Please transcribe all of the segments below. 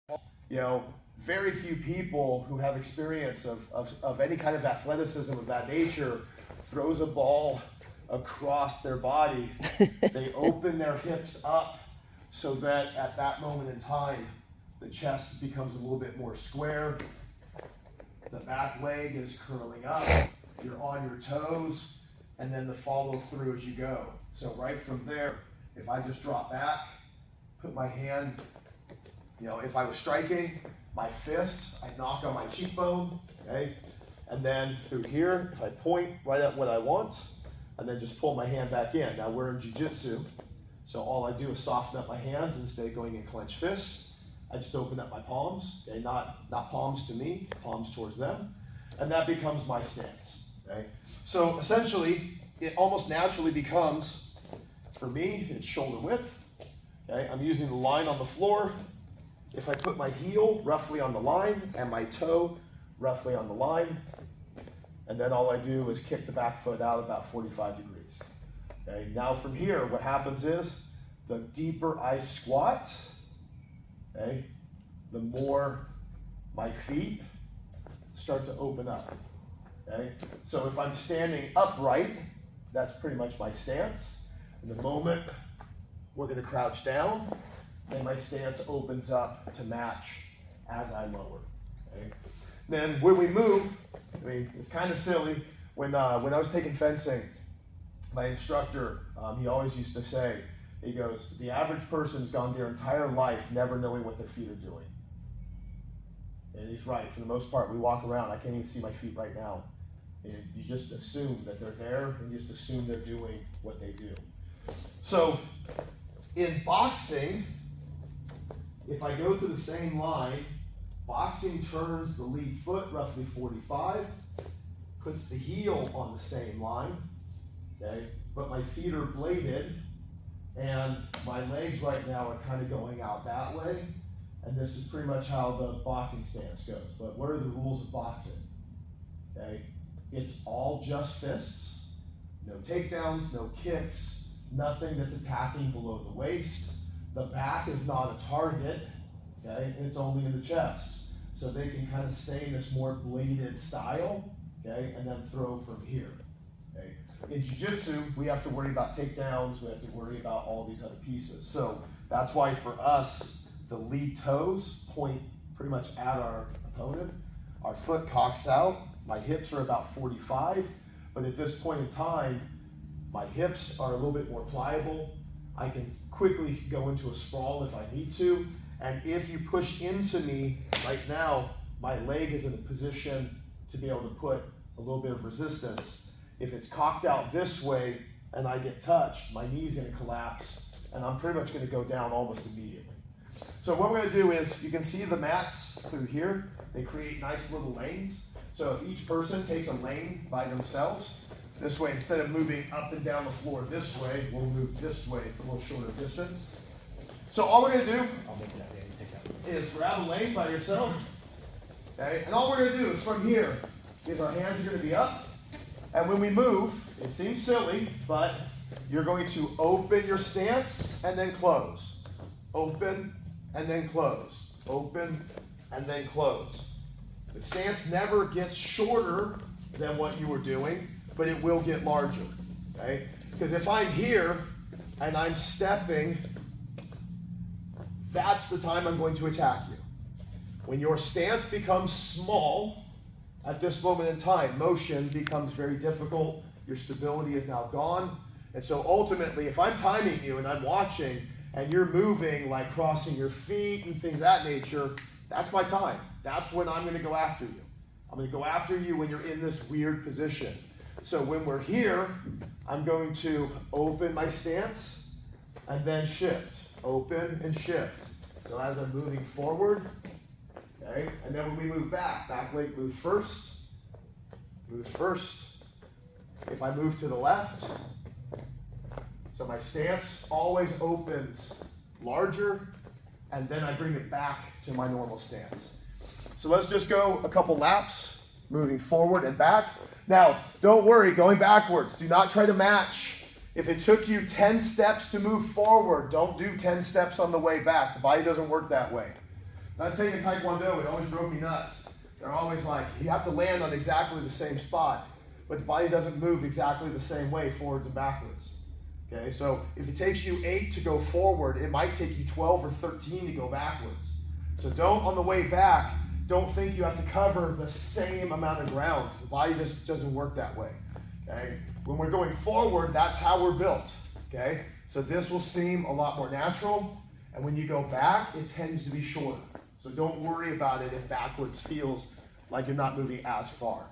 You know, very few people who have experience of any kind of athleticism of that nature throws a ball across their body. They open their hips up so that at that moment in time, the chest becomes a little bit more square. The back leg is curling up. You're on your toes, and then the follow through as you go. So right from there, if I just drop back, put my hand, you know, if I was striking, my fist, I knock on my cheekbone, okay? And then through here, if I point right at what I want, and then just pull my hand back in. Now we're in Jiu Jitsu, so all I do is soften up my hands instead of going in clenched fists. I just open up my palms, okay? Not palms to me, palms towards them. And that becomes my stance, okay? So essentially, it almost naturally becomes, for me, it's shoulder width, okay? I'm using the line on the floor. If I put my heel roughly on the line and my toe roughly on the line, and then all I do is kick the back foot out about 45 degrees. Okay, now from here, what happens is the deeper I squat, okay, the more my feet start to open up. Okay, so if I'm standing upright, that's pretty much my stance. And the moment we're going to crouch down, and my stance opens up to match as I lower. Okay? Then when we move, I mean, it's kind of silly. When I was taking fencing, my instructor, he always used to say, he goes, the average person's gone their entire life never knowing what their feet are doing. And he's right. For the most part, we walk around, I can't even see my feet right now. And you just assume that they're there, and you just assume they're doing what they do. So in boxing, if I go to the same line, boxing turns the lead foot roughly 45, puts the heel on the same line, okay? But my feet are bladed, and my legs right now are kind of going out that way, and this is pretty much how the boxing stance goes. But what are the rules of boxing? Okay, it's all just fists, no takedowns, no kicks, nothing that's attacking below the waist. The back is not a target, okay, and it's only in the chest. So they can kind of stay in this more bladed style, okay, and then throw from here, okay. In Jiu Jitsu, we have to worry about takedowns, we have to worry about all these other pieces. So that's why for us, the lead toes point pretty much at our opponent. Our foot cocks out, my hips are about 45, but at this point in time, my hips are a little bit more pliable. I can quickly go into a sprawl if I need to. And if you push into me right now, my leg is in a position to be able to put a little bit of resistance. If it's cocked out this way and I get touched, my knee's gonna collapse and I'm pretty much gonna go down almost immediately. So what we're gonna do is, you can see the mats through here, they create nice little lanes. So if each person takes a lane by themselves, this way, instead of moving up and down the floor this way, we'll move this way. It's a little shorter distance. So all we're going to do is grab a lane by yourself. Okay? And all we're going to do is from here is our hands are going to be up. And when we move, it seems silly, but you're going to open your stance and then close. Open and then close. Open and then close. The stance never gets shorter than what you were doing, but it will get larger, okay? Because if I'm here and I'm stepping, that's the time I'm going to attack you. When your stance becomes small, at this moment in time, motion becomes very difficult. Your stability is now gone. And so ultimately, if I'm timing you and I'm watching and you're moving, like crossing your feet and things of that nature, that's my time. That's when I'm gonna go after you. I'm gonna go after you when you're in this weird position. So when we're here, I'm going to open my stance and then shift. Open and shift. So as I'm moving forward, okay, and then when we move back leg moves first, moves first. If I move to the left, so my stance always opens larger, and then I bring it back to my normal stance. So let's just go a couple laps, moving forward and back. Now, don't worry, going backwards. Do not try to match. If it took you 10 steps to move forward, don't do 10 steps on the way back. The body doesn't work that way. When I was taking Taekwondo, it always drove me nuts. They're always like, you have to land on exactly the same spot, but the body doesn't move exactly the same way, forwards and backwards. Okay, so if it takes you 8 to go forward, it might take you 12 or 13 to go backwards. So don't, on the way back, don't think you have to cover the same amount of ground. The body just doesn't work that way. Okay, when we're going forward, that's how we're built. Okay, so this will seem a lot more natural, and when you go back, it tends to be shorter. So don't worry about it if backwards feels like you're not moving as far.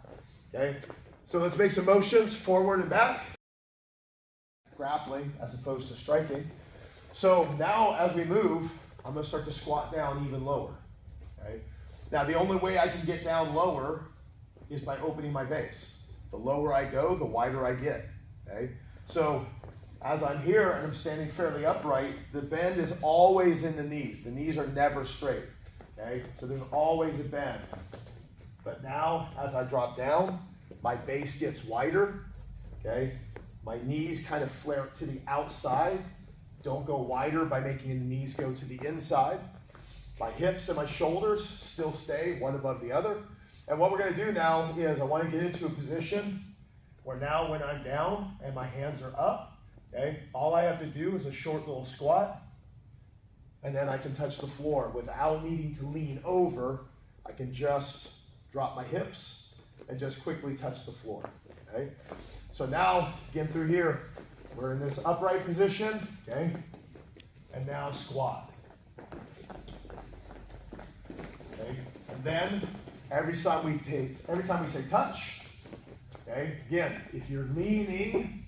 Okay, so let's make some motions forward and back. Grappling as opposed to striking. So now as we move, I'm going to start to squat down even lower. Okay, now the only way I can get down lower is by opening my base. The lower I go, the wider I get. Okay, so as I'm here and I'm standing fairly upright, the bend is always in the knees. The knees are never straight. Okay, so there's always a bend. But now, as I drop down, my base gets wider. Okay, my knees kind of flare to the outside. Don't go wider by making the knees go to the inside. My hips and my shoulders still stay one above the other. And what we're going to do now is I want to get into a position where now when I'm down and my hands are up, okay, all I have to do is a short little squat, and then I can touch the floor without needing to lean over. I can just drop my hips and just quickly touch the floor. Okay, so now again through here, we're in this upright position. Okay, and now squat. Okay, and then every time we say touch. Okay, again, if you're leaning,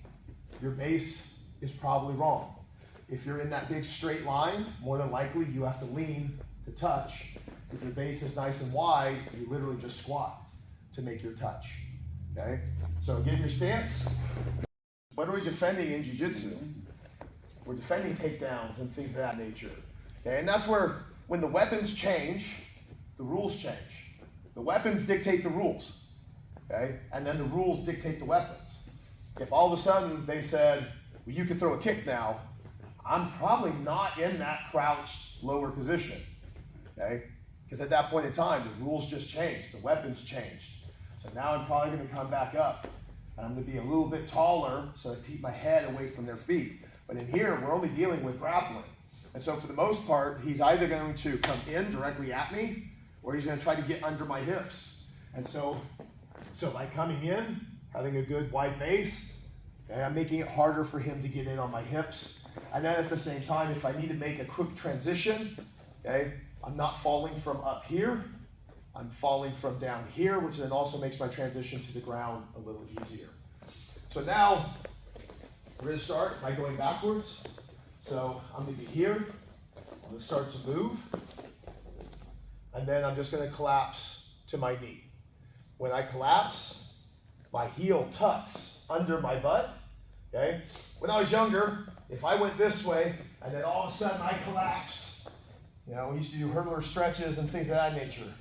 your base is probably wrong. If you're in that big straight line, more than likely you have to lean to touch. If your base is nice and wide, you literally just squat to make your touch. Okay? So get in your stance. What are we defending in Jiu Jitsu? We're defending takedowns and things of that nature. Okay? And that's where, when the weapons change, the rules change. The weapons dictate the rules. Okay? And then the rules dictate the weapons. If all of a sudden they said, well, you can throw a kick now, I'm probably not in that crouched lower position, okay? Because at that point in time, the rules just changed, the weapons changed. So now I'm probably going to come back up, and I'm going to be a little bit taller so I keep my head away from their feet. But in here, we're only dealing with grappling. And so for the most part, he's either going to come in directly at me, or he's going to try to get under my hips. And so by coming in, having a good wide base, okay, I'm making it harder for him to get in on my hips. And then at the same time, if I need to make a quick transition, okay, I'm not falling from up here, I'm falling from down here, which then also makes my transition to the ground a little easier. So now, we're going to start by going backwards. So I'm going to be here, I'm going to start to move, and then I'm just going to collapse to my knee. When I collapse, my heel tucks under my butt, okay? When I was younger, if I went this way and then all of a sudden I collapsed, you know, we used to do hurdler stretches and things of that nature.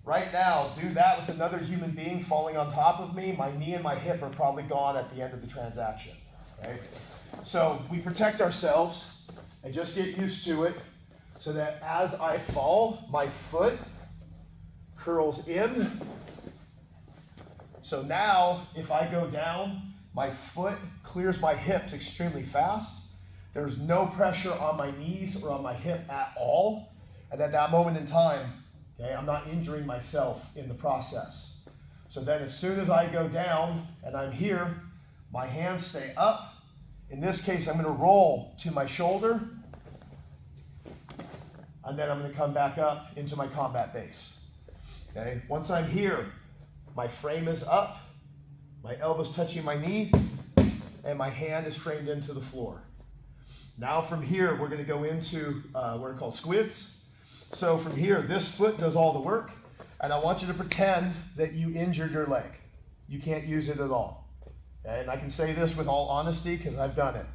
Right now, do that with another human being falling on top of me, my knee and my hip are probably gone at the end of the transaction, okay? So we protect ourselves and just get used to it so that as I fall, my foot curls in. So now, if I go down, my foot clears my hips extremely fast. There's no pressure on my knees or on my hip at all. And at that moment in time, okay, I'm not injuring myself in the process. So then as soon as I go down and I'm here, my hands stay up. In this case, I'm going to roll to my shoulder. And then I'm going to come back up into my combat base. Okay, once I'm here, my frame is up. My elbow's touching my knee, and my hand is framed into the floor. Now from here, we're going to go into what are called squids. So from here, this foot does all the work, and I want you to pretend that you injured your leg. You can't use it at all. Okay? And I can say this with all honesty because I've done it.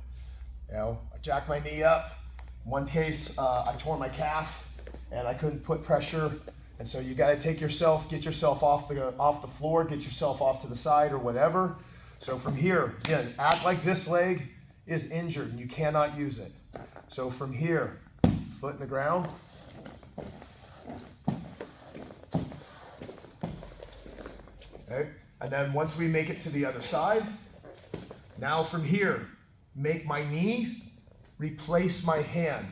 You know, I jacked my knee up. In one case, I tore my calf, and I couldn't put pressure. And so you got to take yourself, get yourself off the floor, get yourself off to the side or whatever. So from here, again, act like this leg is injured and you cannot use it. So from here, foot in the ground, Okay? And then once we make it to the other side, now from here, make my knee, replace my hand.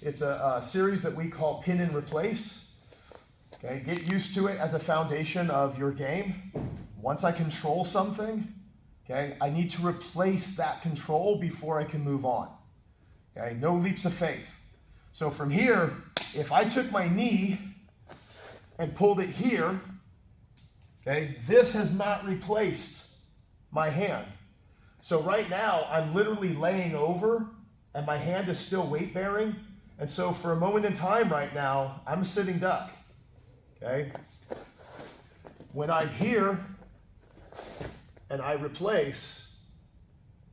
It's a series that we call pin and replace. Okay, get used to it as a foundation of your game. Once I control something, okay, I need to replace that control before I can move on. Okay, no leaps of faith. So from here, if I took my knee and pulled it here, okay, this has not replaced my hand. So right now, I'm literally laying over and my hand is still weight bearing. And so for a moment in time right now, I'm a sitting duck, okay? When I'm here and I replace,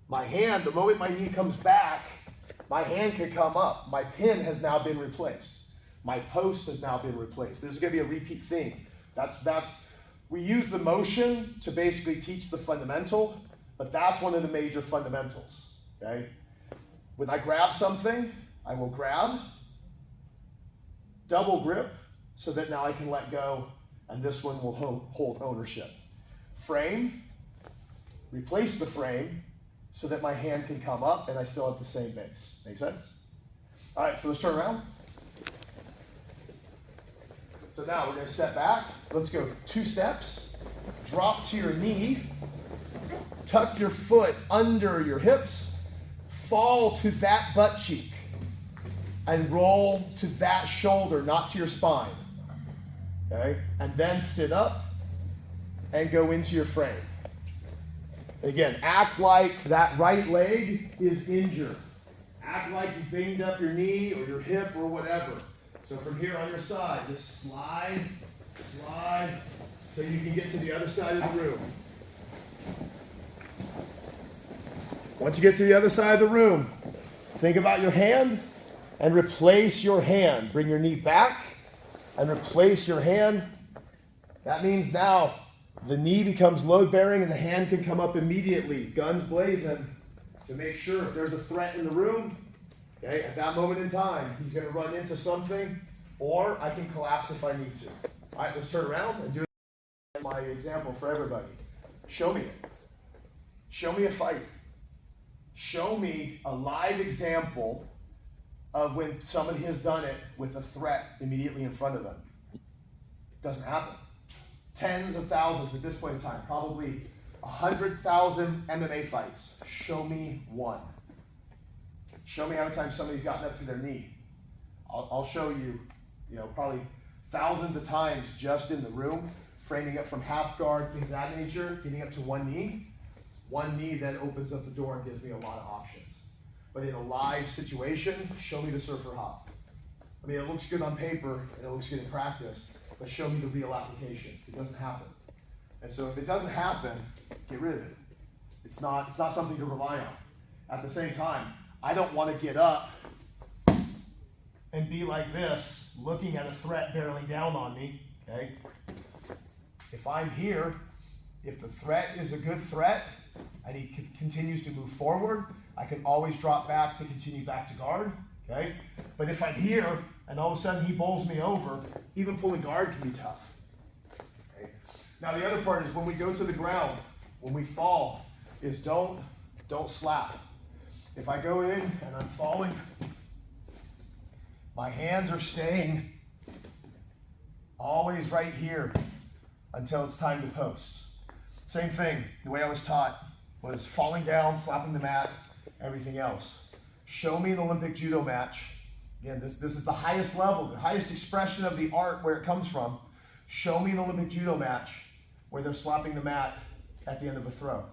my hand, the moment my knee comes back, my hand can come up. My pin has now been replaced. My post has now been replaced. This is gonna be a repeat theme. We use the motion to basically teach the fundamental, but that's one of the major fundamentals, okay? When I grab something, I will grab, double grip, so that now I can let go, and this one will hold ownership. Frame, replace the frame, so that my hand can come up and I still have the same base. Make sense? All right, so let's turn around. So now we're gonna step back. Let's go 2 steps. Drop to your knee. Tuck your foot under your hips. Fall to that butt cheek. And roll to that shoulder, not to your spine. Okay? And then sit up and go into your frame. Again, act like that right leg is injured. Act like you banged up your knee or your hip or whatever. So from here on your side, just slide, slide, so you can get to the other side of the room. Once you get to the other side of the room, think about your hand and replace your hand. Bring your knee back and replace your hand. That means now the knee becomes load bearing and the hand can come up immediately, guns blazing, to make sure if there's a threat in the room, okay, at that moment in time, he's gonna run into something, or I can collapse if I need to. All right, let's turn around and do my example for everybody. Show me it. Show me a fight. Show me a live example of when somebody has done it with a threat immediately in front of them. It doesn't happen. Tens of thousands at this point in time, probably 100,000 MMA fights. Show me one. Show me how many times somebody's gotten up to their knee. I'll show you, probably thousands of times just in the room, framing up from half guard, things of that nature, getting up to one knee. One knee then opens up the door and gives me a lot of options. But in a live situation, show me the surfer hop. I mean, it looks good on paper and it looks good in practice, but show me the real application. It doesn't happen. And so if it doesn't happen, get rid of it. It's not something to rely on. At the same time, I don't want to get up and be like this, looking at a threat barreling down on me, okay? If I'm here, if the threat is a good threat, and he continues to move forward, I can always drop back to continue back to guard, okay? But if I'm here, and all of a sudden he bowls me over, even pulling guard can be tough. Okay? Now the other part is when we go to the ground, when we fall, is don't slap. If I go in and I'm falling, my hands are staying always right here until it's time to post. Same thing, the way I was taught was falling down, slapping the mat, everything else. Show me an Olympic judo match. Again, this is the highest level, the highest expression of the art where it comes from. Show me an Olympic judo match where they're slapping the mat at the end of a throw.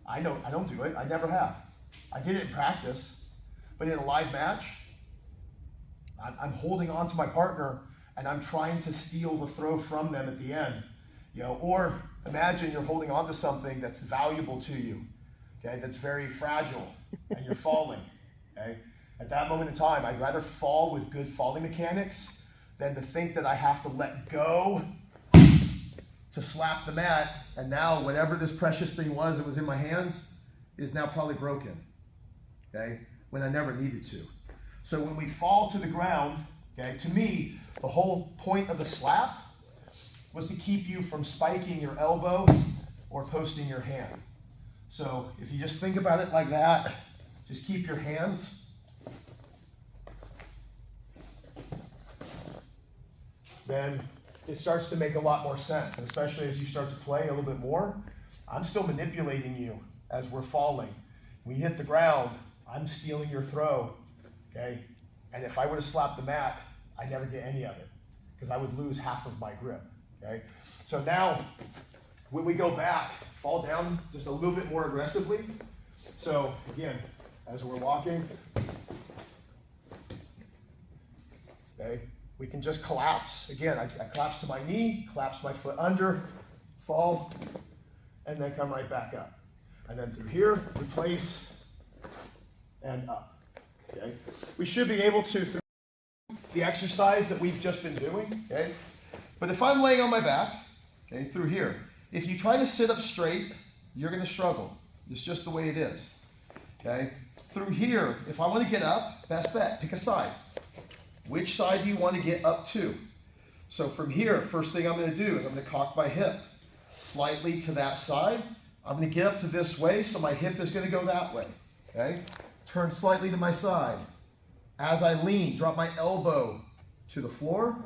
I don't do it, I never have. I did it in practice, but in a live match, I'm holding on to my partner and I'm trying to steal the throw from them at the end. Or imagine you're holding on to something that's valuable to you, okay, that's very fragile, and you're falling, okay? At that moment in time, I'd rather fall with good falling mechanics than to think that I have to let go to slap the mat, and now whatever this precious thing was that was in my hands is now probably broken, okay, when I never needed to. So when we fall to the ground, okay, to me, the whole point of the slap was to keep you from spiking your elbow or posting your hand. So if you just think about it like that, just keep your hands. Then it starts to make a lot more sense, and especially as you start to play a little bit more. I'm still manipulating you as we're falling. When you hit the ground, I'm stealing your throw, okay? And if I were to slap the mat, I'd never get any of it because I would lose half of my grip, okay? So now, when we go back, fall down just a little bit more aggressively. So again, as we're walking, okay, we can just collapse. Again, I collapse to my knee, collapse my foot under, fall, and then come right back up. And then through here, replace, and up, okay? We should be able to, through the exercise that we've just been doing, okay? But if I'm laying on my back, okay, through here, if you try to sit up straight, you're gonna struggle. It's just the way it is, okay? Through here, if I wanna get up, best bet, pick a side. Which side do you wanna get up to? So from here, first thing I'm gonna do is I'm gonna cock my hip slightly to that side. I'm gonna get up to this way, so my hip is gonna go that way, okay? Turn slightly to my side. As I lean, drop my elbow to the floor,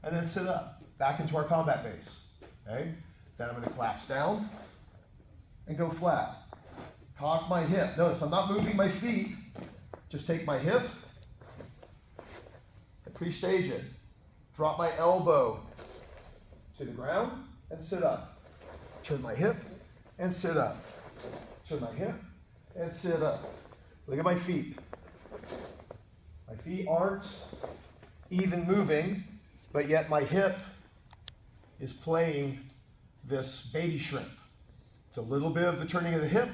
and then sit up, back into our combat base, okay? Then I'm gonna collapse down and go flat. Cock my hip. Notice I'm not moving my feet, just take my hip, and pre-stage it. Drop my elbow to the ground and sit up. Turn my hip and sit up. Turn my hip and sit up. Look at my feet. My feet aren't even moving, but yet my hip is playing this baby shrimp. It's a little bit of the turning of the hip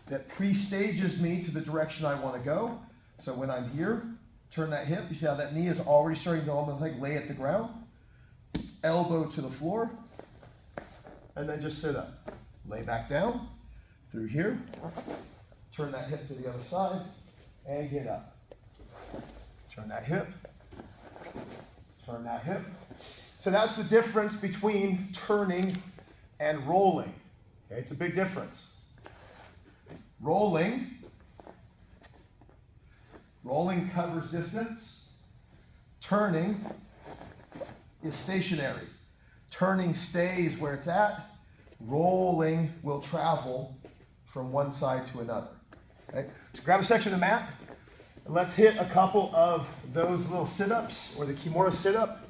that pre-stages me to the direction I want to go. So when I'm here, turn that hip. You see how that knee is already starting to almost like lay at the ground. Elbow to the floor. And then just sit up. Lay back down through here. Turn that hip to the other side and get up. Turn that hip. Turn that hip. So that's the difference between turning and rolling. Okay, it's a big difference. Rolling covers distance. Turning is stationary. Turning stays where it's at. Rolling will travel from one side to another. Okay? So grab a section of the mat and let's hit a couple of those little sit-ups or the Kimura sit-up.